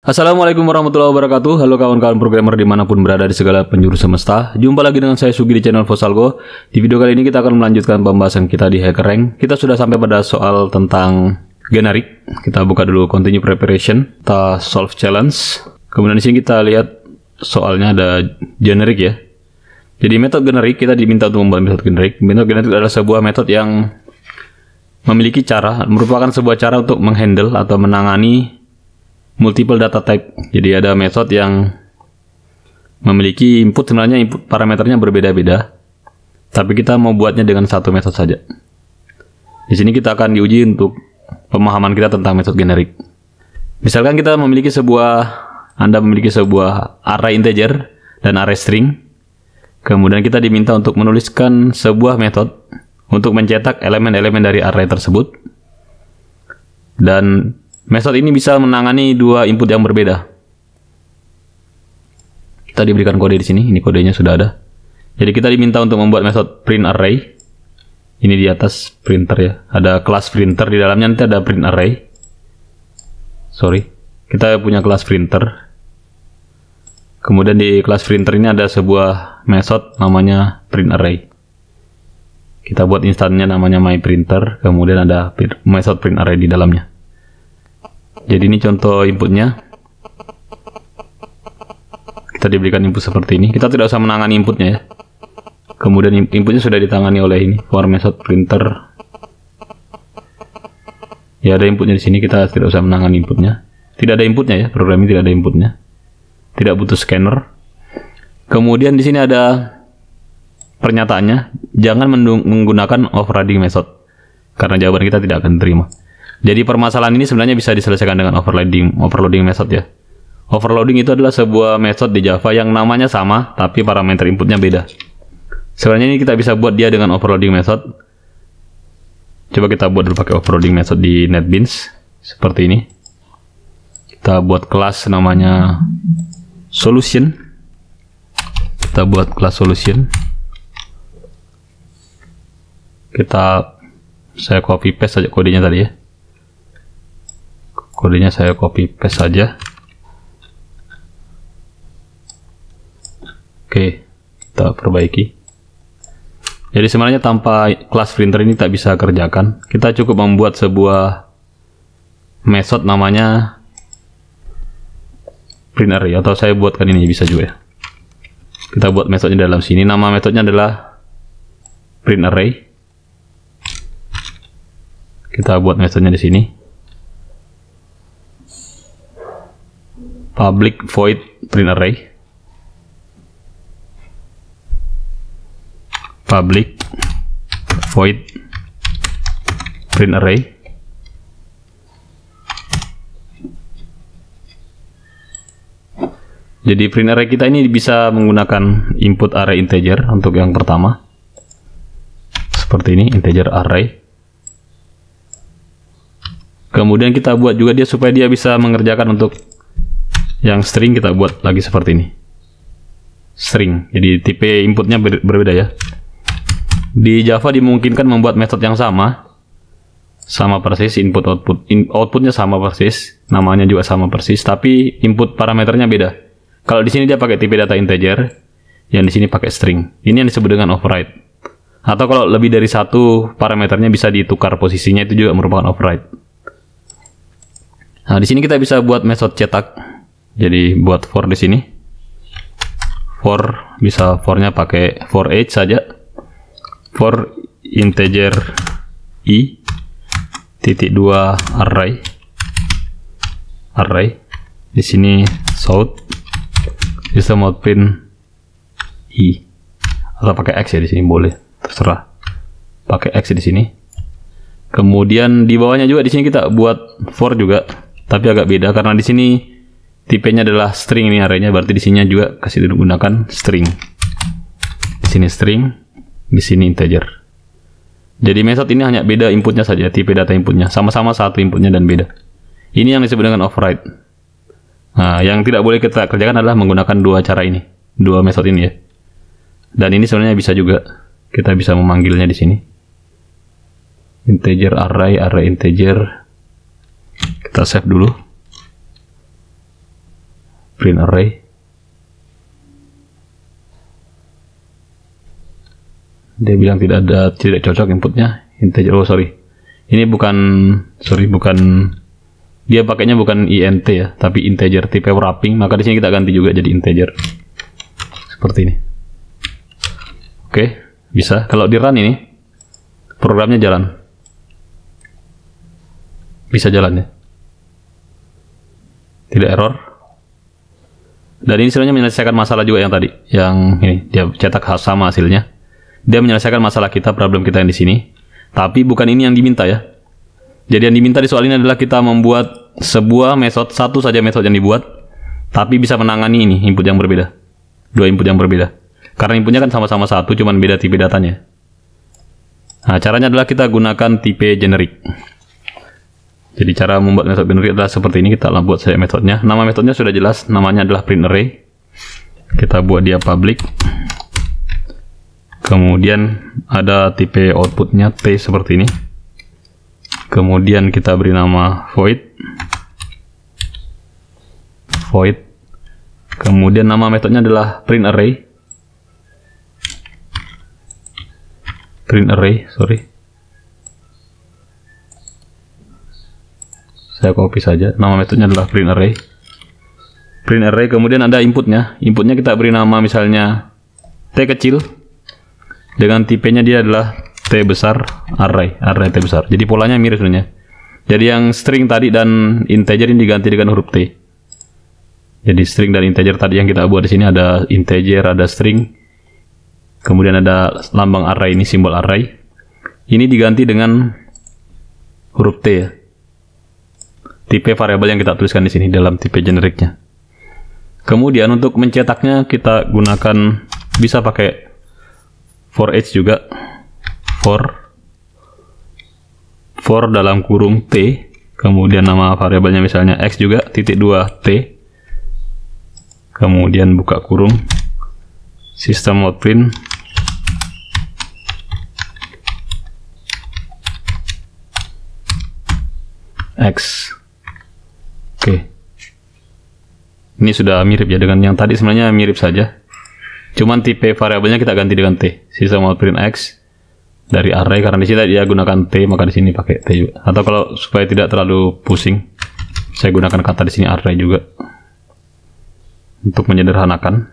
Assalamualaikum warahmatullahi wabarakatuh. Halo kawan-kawan programmer dimanapun berada di segala penjuru semesta. Jumpa lagi dengan saya Sugi di channel Fosalgo. Di video kali ini kita akan melanjutkan pembahasan kita di HackerRank. Kita sudah sampai pada soal tentang generic. Kita buka dulu continue preparation. Kita solve challenge. Kemudian di sini kita lihat soalnya ada generic ya. Jadi metode generic kita diminta untuk membuat metode generic. Metode generic adalah sebuah metode yang memiliki merupakan sebuah cara untuk menghandle atau menangani multiple data type. Jadi ada metode yang memiliki sebenarnya input parameternya berbeda-beda, tapi kita mau buatnya dengan satu metode saja. Di sini kita akan diuji untuk pemahaman kita tentang metode generik. Misalkan Anda memiliki sebuah array integer dan array string. Kemudian kita diminta untuk menuliskan sebuah metode untuk mencetak elemen-elemen dari array tersebut. Dan metode ini bisa menangani dua input yang berbeda. Kita diberikan kode di sini, ini kodenya sudah ada. Jadi kita diminta untuk membuat metode print array. Ini di atas printer ya. Ada kelas printer di dalamnya, nanti ada print array. Kita punya kelas printer. Kemudian di kelas printer ini ada sebuah metode namanya print array. Kita buat instannya namanya myPrinter. Kemudian ada metode print array di dalamnya. Jadi ini contoh inputnya. Kita diberikan input seperti ini. Kita tidak usah menangani inputnya ya. Kemudian inputnya sudah ditangani oleh ini for method printer. Ya ada inputnya di sini. Kita tidak usah menangani inputnya. Tidak ada inputnya ya. Program ini tidak ada inputnya. Tidak butuh scanner. Kemudian di sini ada pernyataannya. Jangan menggunakan overriding method. Karena jawaban kita tidak akan diterima. Jadi permasalahan ini sebenarnya bisa diselesaikan dengan overloading method ya. Overloading itu adalah sebuah method di Java yang namanya sama, tapi parameter inputnya beda. Sebenarnya ini kita bisa buat dia dengan overloading method. Coba kita buat dulu pakai overloading method di NetBeans. Seperti ini. Kita buat kelas namanya solution. Kita buat kelas solution. Saya copy paste saja kodenya tadi ya. Kodenya saya copy paste saja. Oke, kita perbaiki. Jadi sebenarnya tanpa kelas printer ini tak bisa kerjakan. Kita cukup membuat sebuah method namanya print array, atau saya buatkan ini bisa juga ya. Kita buat metodenya dalam sini. Nama metodenya adalah print array. Kita buat metodenya di sini. Public void print array. Public void print array. Jadi print array kita ini bisa menggunakan input array integer untuk yang pertama. Seperti ini, integer array. Kemudian kita buat juga dia supaya dia bisa mengerjakan untuk yang string, kita buat lagi seperti ini. String. Jadi tipe inputnya berbeda ya. Di Java dimungkinkan membuat metode yang sama persis, input outputnya sama persis, namanya juga sama persis, tapi input parameternya beda. Kalau di sini dia pakai tipe data integer, yang di sini pakai string. Ini yang disebut dengan override. Atau kalau lebih dari satu parameternya bisa ditukar posisinya, itu juga merupakan override. Nah, di sini kita bisa buat metode cetak. Jadi buat for di sini. For bisa for-nya pakai for each saja. For integer i .2 array. Di sini south bisa mau print i atau pakai x ya, di sini boleh, terserah. Pakai x di sini. Kemudian di bawahnya juga di sini kita buat for juga, tapi agak beda karena di sini tipenya adalah string, ini arraynya, berarti di sini juga kasih gunakan string. Di sini string, di sini integer. Jadi metode ini hanya beda inputnya saja, tipe data inputnya. Sama-sama satu inputnya dan beda. Ini yang disebut dengan override. Nah, yang tidak boleh kita kerjakan adalah menggunakan dua cara ini, dua metode ini ya. Dan ini sebenarnya bisa juga, kita bisa memanggilnya di sini. Integer, array integer. Kita save dulu. print array. Dia bilang tidak cocok inputnya integer. Oh sorry, ini bukan dia pakainya bukan int ya, tapi integer tipe wrapping. Maka di sini kita ganti juga jadi integer seperti ini. Oke, bisa. Kalau di run ini programnya jalan, bisa jalan ya, tidak error. Dan ini sebenarnya menyelesaikan masalah juga yang tadi, yang ini dia cetak sama hasilnya. Dia menyelesaikan masalah kita, problem kita yang di sini. Tapi bukan ini yang diminta ya. Jadi yang diminta di soal ini adalah kita membuat sebuah metode, satu saja metode yang dibuat, tapi bisa menangani ini input yang berbeda, dua input yang berbeda. Karena inputnya kan sama-sama satu, cuman beda tipe datanya. Nah, caranya adalah kita gunakan tipe generic. Jadi cara membuat metode generic adalah seperti ini. Kita buat saja metodenya. Nama metodenya sudah jelas, namanya adalah print array. Kita buat dia public. Kemudian ada tipe outputnya T seperti ini. Kemudian kita beri nama void. Kemudian nama metodenya adalah print array. Saya copy saja. Nama metodenya adalah print array. Kemudian ada inputnya. Inputnya kita beri nama misalnya T kecil. Dengan tipenya dia adalah T besar array T besar. Jadi polanya mirip sebenarnya. Jadi yang string tadi dan integer ini diganti dengan huruf T. Jadi string dan integer tadi yang kita buat di sini ada integer, ada string. Kemudian ada lambang array, ini simbol array. Ini diganti dengan huruf T ya. Tipe variabel yang kita tuliskan di sini dalam tipe generiknya. Kemudian untuk mencetaknya kita gunakan, bisa pakai for each juga, for dalam kurung T, kemudian nama variabelnya misalnya x juga, titik 2 T, kemudian buka kurung, system out print x. Oke, ini sudah mirip ya dengan yang tadi, sebenarnya mirip saja. Cuman tipe variabelnya kita ganti dengan T. System out print X dari array, karena di sini dia gunakan T, maka di sini pakai T juga. Atau kalau supaya tidak terlalu pusing, saya gunakan kata di sini array juga. Untuk menyederhanakan,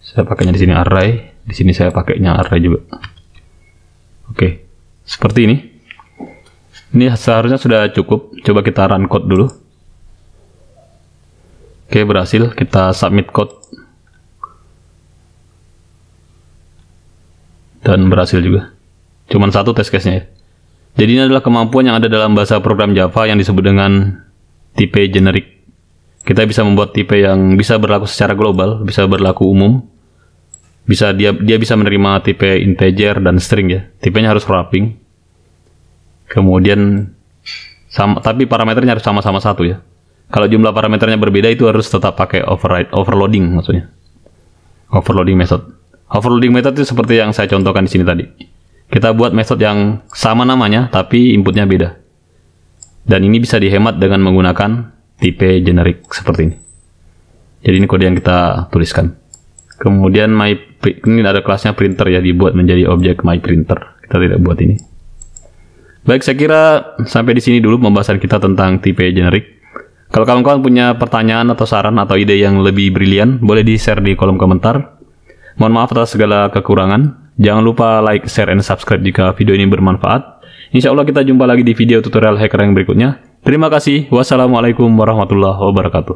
saya pakainya di sini array, di sini saya pakainya array juga. Oke, seperti ini. Ini seharusnya sudah cukup. Coba kita run code dulu. Oke, berhasil. Kita submit code. Dan berhasil juga. Cuman satu test case-nya ya. Jadi ini adalah kemampuan yang ada dalam bahasa program Java yang disebut dengan tipe generic. Kita bisa membuat tipe yang bisa berlaku secara global, bisa berlaku umum. Dia bisa menerima tipe integer dan string ya. Tipenya harus wrapping. Kemudian tapi parameternya harus sama-sama satu ya. Kalau jumlah parameternya berbeda itu harus tetap pakai overloading maksudnya. Overloading method. Overloading method itu seperti yang saya contohkan di sini tadi. Kita buat metode yang sama namanya, tapi inputnya beda. Dan ini bisa dihemat dengan menggunakan tipe generic seperti ini. Jadi ini kode yang kita tuliskan. Kemudian ini ada kelasnya printer ya, dibuat menjadi objek myPrinter. Kita tidak buat ini. Baik, saya kira sampai di sini dulu pembahasan kita tentang tipe generic. Kalau kawan-kawan punya pertanyaan atau saran atau ide yang lebih brilian, boleh di-share di kolom komentar. Mohon maaf atas segala kekurangan. Jangan lupa like, share, and subscribe jika video ini bermanfaat. Insya Allah kita jumpa lagi di video tutorial HackerRank berikutnya. Terima kasih. Wassalamualaikum warahmatullahi wabarakatuh.